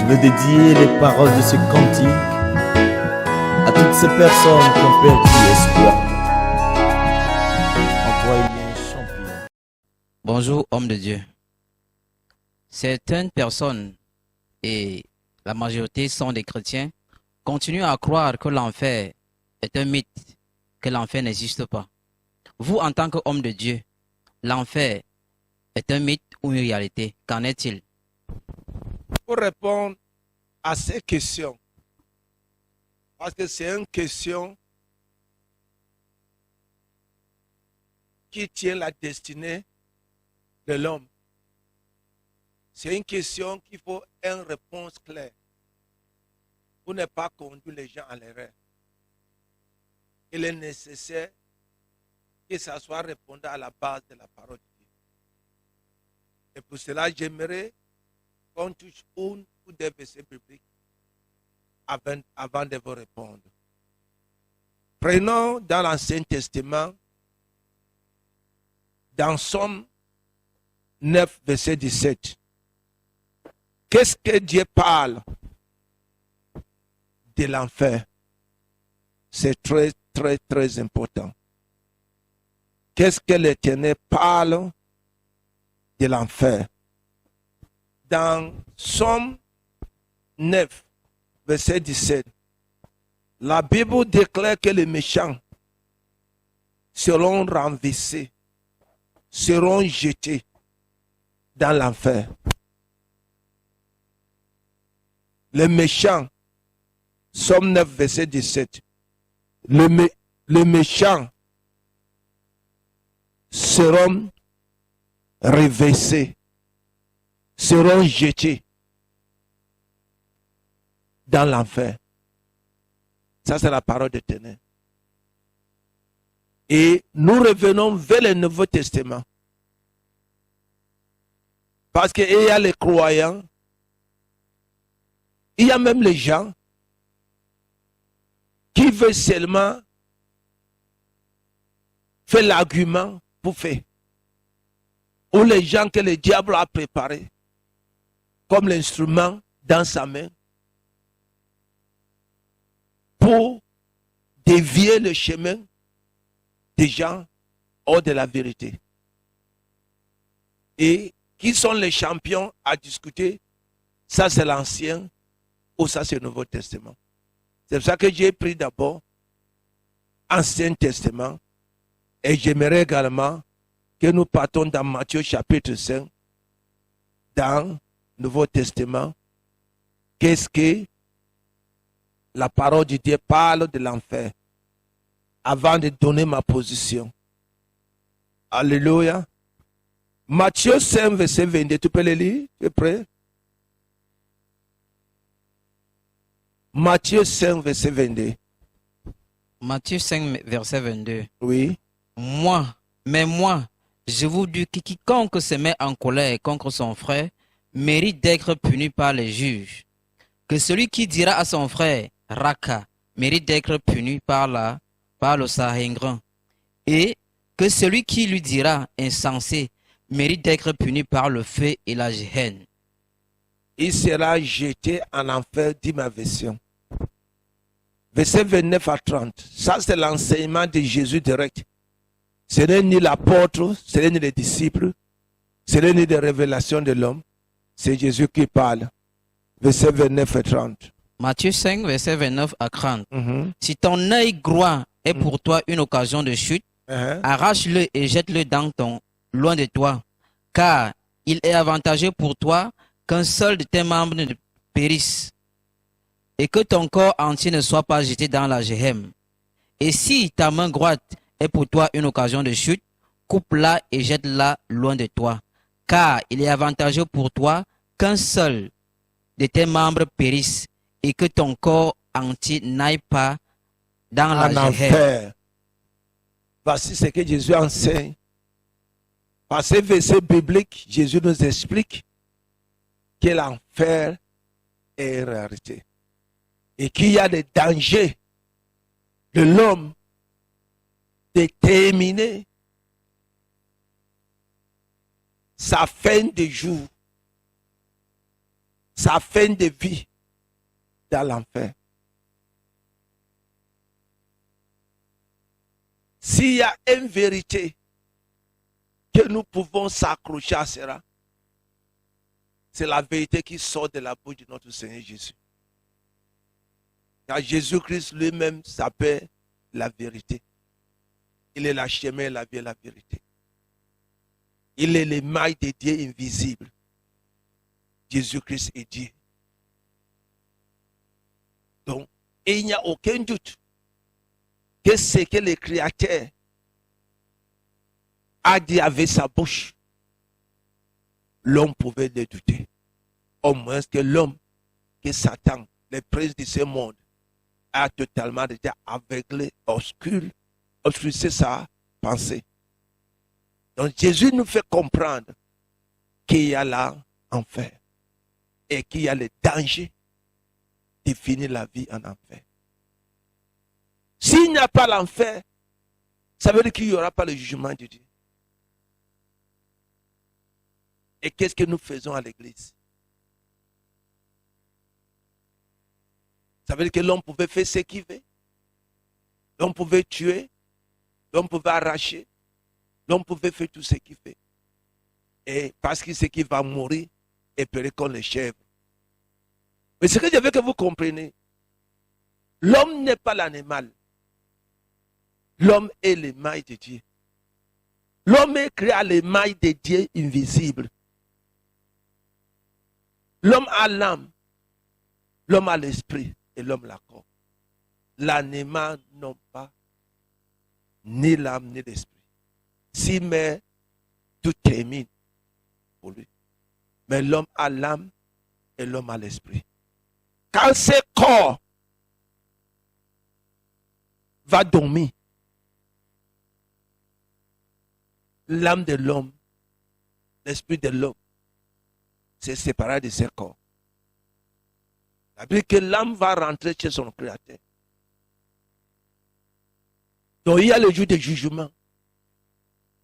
Je veux dédier les paroles de ce cantique à toutes ces personnes qui ont perdu espoir. Envoyez un champion. Bonjour, homme de Dieu. Certaines personnes, et la majorité sont des chrétiens, continuent à croire que l'enfer est un mythe, que l'enfer n'existe pas. Vous, en tant qu'homme de Dieu, l'enfer est un mythe ou une réalité? Qu'en est-il? Pour répondre à ces questions, parce que c'est une question qui tient la destinée de l'homme. C'est une question qu'il faut une réponse claire pour ne pas conduire les gens à l'erreur. Il est nécessaire que ça soit répondu à la base de la parole de Dieu. Et pour cela, j'aimerais qu'on touche une ou deux versets bibliques avant de vous répondre. Prenons dans l'Ancien Testament, dans Somme 9, verset 17. Qu'est-ce que Dieu parle de l'enfer? C'est très, très, très important. Qu'est-ce que l'Éternel parle de l'enfer? Dans Somme 9, verset 17, la Bible déclare que les méchants seront renversés, seront jetés dans l'enfer. Les méchants, Somme 9, verset 17, les méchants seront renversés, seront jetés dans l'enfer. Ça, c'est la parole de l'Éternel. Et nous revenons vers le Nouveau Testament. Parce qu'il y a les croyants, il y a même les gens qui veulent seulement faire l'argument pour faire. Ou les gens que le diable a préparés comme l'instrument dans sa main pour dévier le chemin des gens hors de la vérité. Et qui sont les champions à discuter? Ça, c'est l'Ancien ou ça, c'est le Nouveau Testament. C'est pour ça que j'ai pris d'abord Ancien Testament et j'aimerais également que nous partons dans Matthieu chapitre 5, dans le Nouveau Testament. Qu'est-ce que la parole de Dieu parle de l'enfer avant de donner ma position? Alléluia. Matthieu 5, verset 22. Tu peux le lire? Tu es prêt? Matthieu 5, verset 22. Matthieu 5, verset 22. Oui. Moi, je vous dis que quiconque se met en colère contre son frère mérite d'être puni par les juges. Que celui qui dira à son frère Raka mérite d'être puni par le Sanhédrin. Et que celui qui lui dira insensé mérite d'être puni par le feu et la géhenne. Il sera jeté en enfer, dit ma version. Verset 29 à 30. Ça, c'est l'enseignement de Jésus direct. Ce n'est ni l'apôtre, ce n'est ni les disciples, ce n'est ni des révélations de l'homme. C'est Jésus qui parle. Verset 29 et 30. Matthieu 5, verset 29 à 30. Si ton œil droit est pour toi une occasion de chute, arrache-le et jette-le loin de toi, car il est avantageux pour toi qu'un seul de tes membres ne périsse, et que ton corps entier ne soit pas jeté dans la géhenne. Et si ta main droite est pour toi une occasion de chute, coupe-la et jette-la loin de toi, car il est avantageux pour toi qu'un seul de tes membres périsse, et que ton corps entier n'aille pas dans la géhenne. Voici ce que Jésus enseigne. Par ces versets bibliques, Jésus nous explique que l'enfer est une réalité. Et qu'il y a des dangers de l'homme de terminer sa fin de jour sa fin de vie dans l'enfer. S'il y a une vérité que nous pouvons s'accrocher à cela, c'est la vérité qui sort de la bouche de notre Seigneur Jésus. Car Jésus-Christ lui-même s'appelle la vérité. Il est la chemin, la vie et la vérité. Il est l'émail de Dieu invisible. Jésus-Christ est Dieu. Donc, il n'y a aucun doute que ce que le Créateur a dit avec sa bouche, l'homme pouvait le douter. Au moins que l'homme, que Satan, le prince de ce monde, a totalement été aveuglé, obscurci sa pensée. Donc Jésus nous fait comprendre qu'il y a l'enfer et qu'il y a le danger de finir la vie en enfer. S'il n'y a pas l'enfer, ça veut dire qu'il n'y aura pas le jugement de Dieu. Et qu'est-ce que nous faisons à l'église? Ça veut dire que l'homme pouvait faire ce qu'il veut. L'homme pouvait tuer. L'homme pouvait arracher. L'homme pouvait faire tout ce qu'il fait. Et parce qu'il sait qu'il va mourir et périr comme les chèvres. Mais ce que je veux que vous compreniez, l'homme n'est pas l'animal. L'homme est l'émail de Dieu. L'homme est créé à l'émail de Dieu invisible. L'homme a l'âme. L'homme a l'esprit. Et l'homme la corps. L'animal n'a pas ni l'âme ni l'esprit. Si mais tout termine pour lui. Mais l'homme a l'âme et l'homme a l'esprit. Quand ce corps va dormir, l'âme de l'homme, l'esprit de l'homme, c'est séparé de ce corps. Ça veut dire que l'âme va rentrer chez son Créateur. Donc il y a le jour de jugement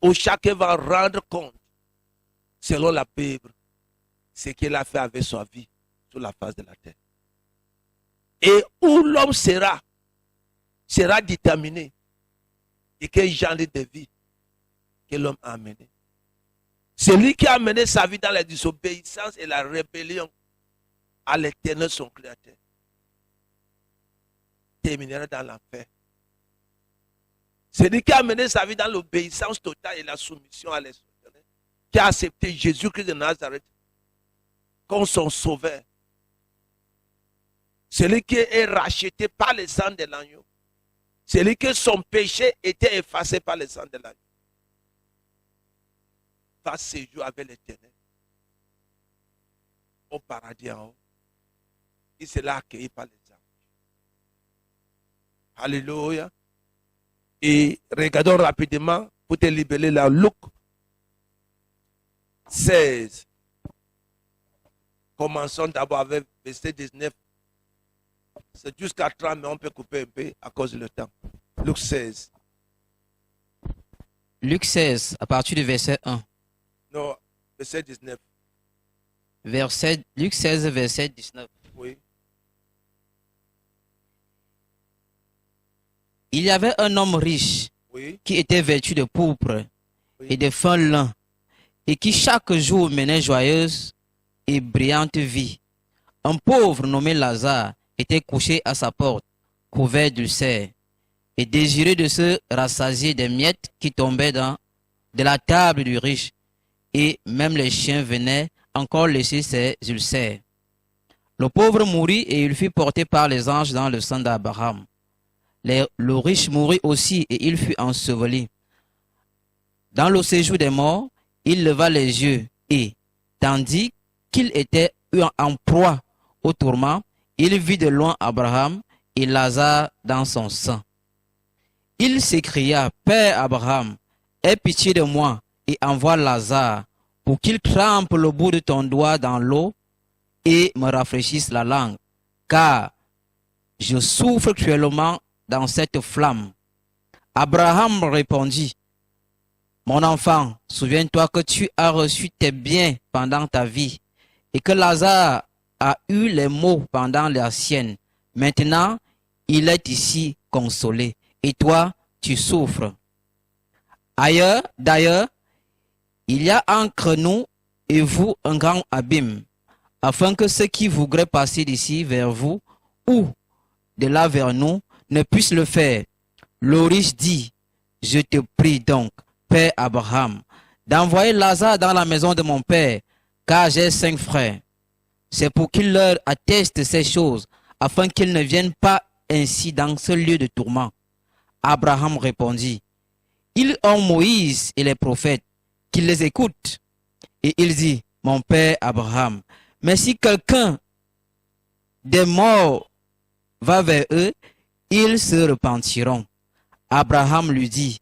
où chacun va rendre compte, selon la Bible, ce qu'il a fait avec sa vie sur la face de la terre. Et où l'homme sera déterminé et quel genre de vie que l'homme a mené. Celui qui a mené sa vie dans la désobéissance et la rébellion à l'Éternel, son Créateur, terminera dans l'enfer. Celui qui a mené sa vie dans l'obéissance totale et la soumission à l'Éternel, qui a accepté Jésus-Christ de Nazareth comme son sauveur, celui qui est racheté par le sang de l'agneau, celui que son péché était effacé par le sang de l'agneau, va séjourner avec l'Éternel au paradis en haut. Il sera accueilli par les anges. Alléluia. Et regardons rapidement pour te libérer là, Luc 16. Commençons d'abord avec verset 19. C'est jusqu'à 30, mais on peut couper un peu à cause du temps. Luc 16. Luc 16, à partir du verset 1. Non, verset 19. Luc 16, verset 19. Oui. Il y avait un homme riche qui était vêtu de pourpre et de fin lin et qui chaque jour menait joyeuse et brillante vie. Un pauvre nommé Lazare était couché à sa porte, couvert d'ulcères, et désireux de se rassasier des miettes qui tombaient de la table du riche, et même les chiens venaient encore laisser ses ulcères. Le pauvre mourut et il fut porté par les anges dans le sein d'Abraham. Le riche mourut aussi et il fut enseveli. Dans le séjour des morts, il leva les yeux et, tandis qu'il était en proie au tourment, il vit de loin Abraham et Lazare dans son sein. Il s'écria, « Père Abraham, aie pitié de moi et envoie Lazare pour qu'il trempe le bout de ton doigt dans l'eau et me rafraîchisse la langue, car je souffre cruellement dans cette flamme. » Abraham répondit, « Mon enfant, souviens-toi que tu as reçu tes biens pendant ta vie et que Lazare a eu les maux pendant la sienne. Maintenant, il est ici consolé. Et toi, tu souffres. D'ailleurs, il y a entre nous et vous un grand abîme, afin que ceux qui voudraient passer d'ici vers vous ou de là vers nous ne puissent le faire. Le riche dit, je te prie donc, Père Abraham, d'envoyer Lazare dans la maison de mon père, car j'ai 5 frères. C'est pour qu'il leur atteste ces choses, afin qu'ils ne viennent pas ainsi dans ce lieu de tourment. Abraham répondit, ils ont Moïse et les prophètes, qu'ils les écoutent. Et il dit, mon père Abraham, mais si quelqu'un des morts va vers eux, ils se repentiront. Abraham lui dit,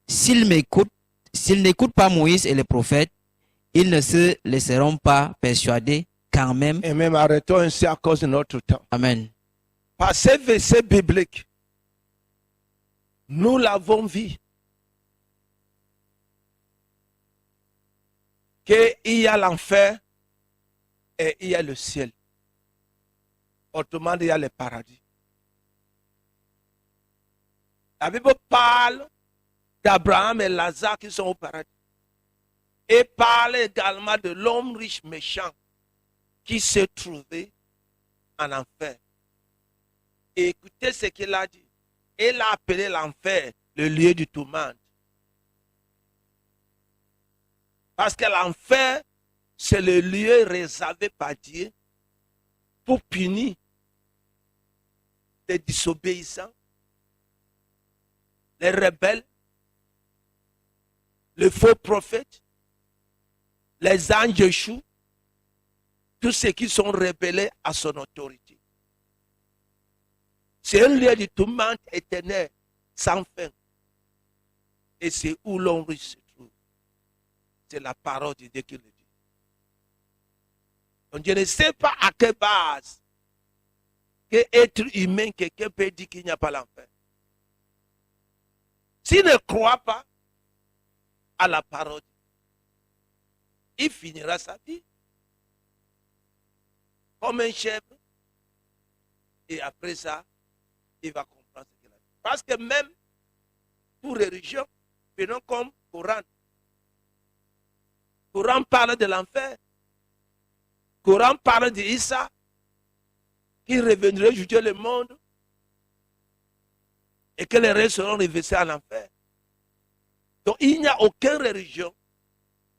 s'ils n'écoutent pas Moïse et les prophètes, ils ne se laisseront pas persuader quand même. Et même arrêtons ainsi à cause de notre temps. Amen. Par ces versets bibliques, nous l'avons vu, qu'il y a l'enfer et il y a le ciel. Autrement dit, il y a le paradis. La Bible parle d'Abraham et Lazare qui sont au paradis. Et parle également de l'homme riche méchant qui se trouvait en enfer. Et écoutez ce qu'il a dit. Il a appelé l'enfer le lieu du tourment. Parce que l'enfer, c'est le lieu réservé par Dieu pour punir les désobéissants, les rebelles, les faux prophètes, les anges échoués, tous ceux qui sont rebellés à son autorité. C'est un lieu de tourment éternel, sans fin. Et c'est où l'homme riche se trouve. C'est la parole de Dieu qui le dit. Donc je ne sais pas à quelle base qu'être humain, quelqu'un peut dire qu'il n'y a pas l'enfer. S'il ne croit pas à la parole, il finira sa vie comme un chèvre. Et après ça, il va comprendre ce qu'il a dit. Parce que même pour les religions, prenons comme Coran. Coran parle de l'enfer. Coran parle d'Issa qui reviendrait juger le monde et que les restes seront reversés à l'enfer. Donc il n'y a aucune religion,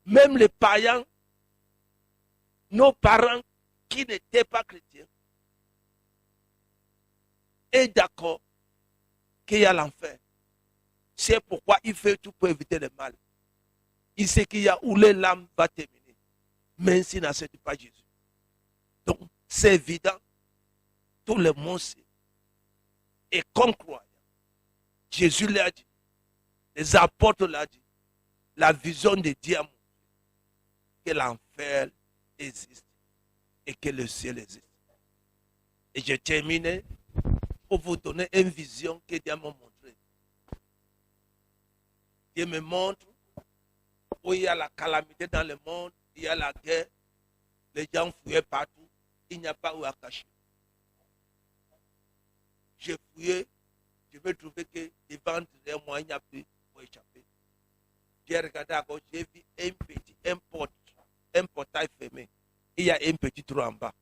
même les païens, nos parents qui n'étaient pas chrétiens, est d'accord qu'il y a l'enfer. C'est pourquoi il fait tout pour éviter le mal. Il sait qu'il y a où l'âme va terminer, même s'il n'accepte pas Jésus. Donc c'est évident, tout le monde sait. Et comme croyant, Jésus l'a dit, les apôtres l'ont dit, la vision de Dieu a montré que l'enfer existe et que le ciel existe. Et je termine pour vous donner une vision que Dieu m'a montrée. Dieu me montre où il y a la calamité dans le monde, il y a la guerre, les gens fouillaient partout, il n'y a pas où à cacher. J'ai fouillé, je me trouvais que devant moi, il n'y a plus pour échapper. J'ai regardé à gauche, j'ai vu un portail fermé. Il y a un petit trou en bas.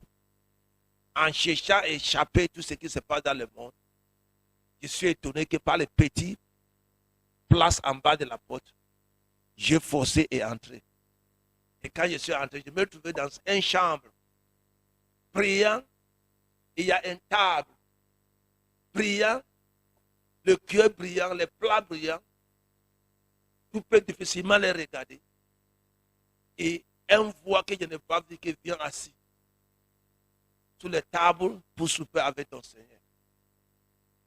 En cherchant à échapper tout ce qui se passe dans le monde, je suis étonné que par les petites places en bas de la porte, j'ai forcé et entré. Et quand je suis entré, je me trouvais dans une chambre, priant. Il y a une table, brillant, le cœur brillant, les plats brillants. Tu peux difficilement les regarder. Et un voix que je n'ai pas vu qui vient assis sur les tables pour souper avec ton Seigneur.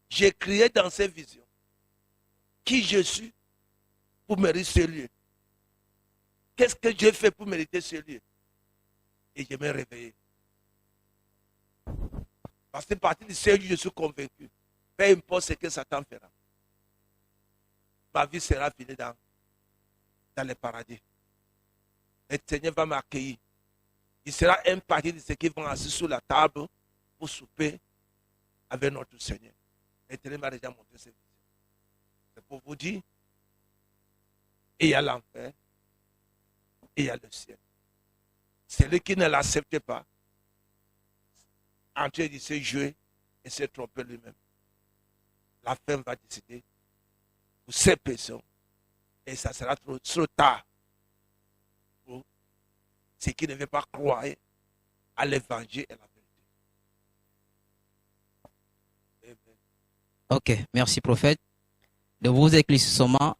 J'ai crié dans ces visions qui je suis pour mériter ce lieu. Qu'est-ce que j'ai fait pour mériter ce lieu? Et je me réveillé. Parce que à partir de ce lieu, je suis convaincu. Peu importe ce que Satan fera. Ma vie sera finie dans le paradis. Le Seigneur va m'accueillir. Il sera un parti de ceux qui vont assis sur la table pour souper avec notre Seigneur. L'Éternel m'a déjà montré cette vision. C'est pour vous dire, il y a l'enfer, et il y a le ciel. Celui qui ne l'accepte pas, en train de se jouer et se tromper lui-même. La fin va décider pour ces personnes et ça sera trop tard pour ceux qui ne veulent pas croire à l'évangile et à la vérité. Ok, merci prophète de vos éclaircissements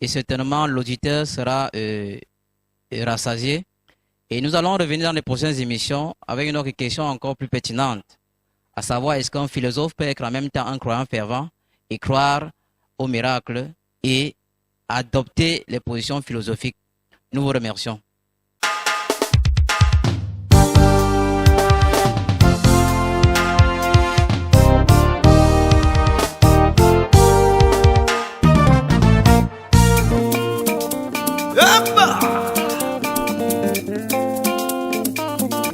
et certainement l'auditeur sera rassasié. Et nous allons revenir dans les prochaines émissions avec une autre question encore plus pertinente, à savoir est-ce qu'un philosophe peut être en même temps un croyant fervent et croire au miracle et adopter les positions philosophiques. Nous vous remercions. Hoppa!